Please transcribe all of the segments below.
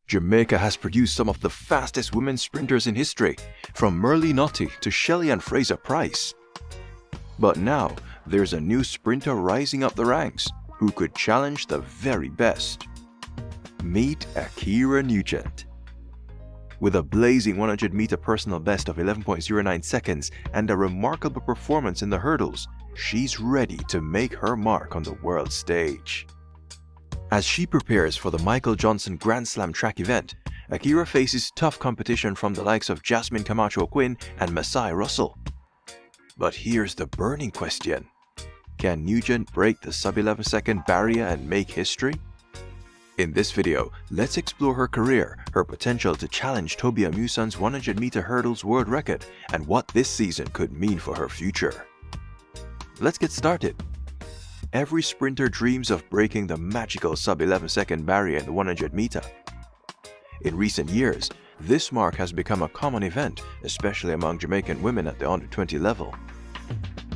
Jamaica has produced some of the fastest women sprinters in history, from Merlene Ottey to Shelly-Ann Fraser-Pryce. But now, there's a new sprinter rising up the ranks who could challenge the very best. Meet Ackera Nugent. With a blazing 100-meter personal best of 11.09 seconds and a remarkable performance in the hurdles, she's ready to make her mark on the world stage. As she prepares for the Michael Johnson Grand Slam track event, Ackera faces tough competition from the likes of Jasmine Camacho-Quinn and Masai Russell. But here's the burning question. Can Nugent break the sub-11 second barrier and make history? In this video, let's explore her career, her potential to challenge Tobi Amusan's 100-meter hurdles world record, and what this season could mean for her future. Let's get started. Every sprinter dreams of breaking the magical sub-11 second barrier in the 100-meter. In recent years, this mark has become a common event, especially among Jamaican women at the under-20 level.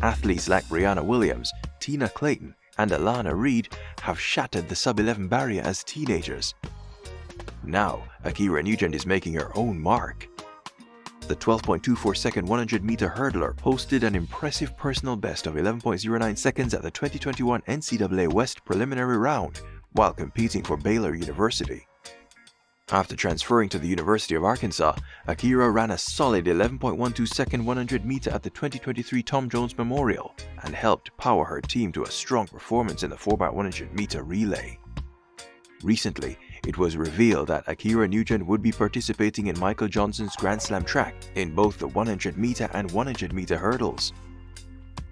Athletes like Brianna Williams, Tina Clayton, and Alana Reid have shattered the sub-11 barrier as teenagers. Now, Ackera Nugent is making her own mark. The 12.24 second 100-meter hurdler posted an impressive personal best of 11.09 seconds at the 2021 NCAA West preliminary round while competing for Baylor University. After transferring to the University of Arkansas, Ackera ran a solid 11.12 second 100-meter at the 2023 Tom Jones Memorial and helped power her team to a strong performance in the 4x100-meter relay. Recently, it was revealed that Ackera Nugent would be participating in Michael Johnson's Grand Slam track in both the 100-meter and 100-meter hurdles.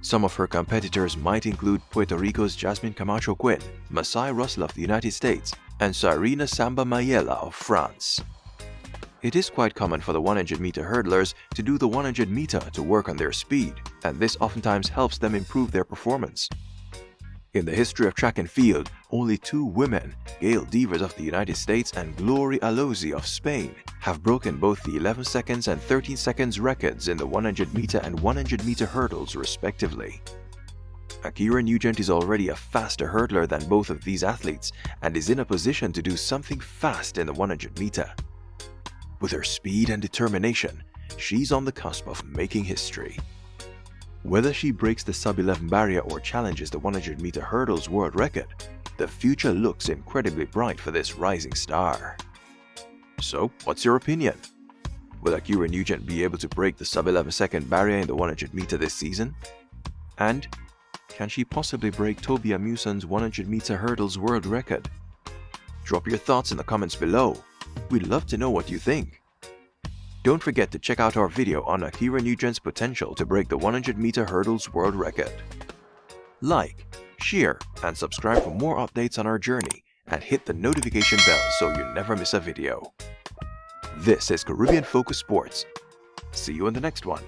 Some of her competitors might include Puerto Rico's Jasmine Camacho-Quinn, Masai Russell of the United States, and Cyrena Samba-Mayela of France. It is quite common for the 100-meter hurdlers to do the 100-meter to work on their speed, and this oftentimes helps them improve their performance. In the history of track and field, only two women, Gail of the United States and Alozie of Spain, have broken both the 11 seconds and 13 seconds records in the 100-meter and 100-meter hurdles respectively. Ackera Nugent is already a faster hurdler than both of these athletes and is in a position to do something fast in the 100-meter. With her speed and determination, she's on the cusp of making history. Whether she breaks the sub-11 barrier or challenges the 100-meter hurdles world record, the future looks incredibly bright for this rising star. So, what's your opinion? Will Ackera Nugent be able to break the sub-11 second barrier in the 100-meter this season? And can she possibly break Tobi Amusan's 100-meter hurdles world record? Drop your thoughts in the comments below. We'd love to know what you think. Don't forget to check out our video on Ackera Nugent's potential to break the 100-meter hurdles world record. Like, share, and subscribe for more updates on our journey, and hit the notification bell so you never miss a video. This is Caribbean Focus Sports. See you in the next one.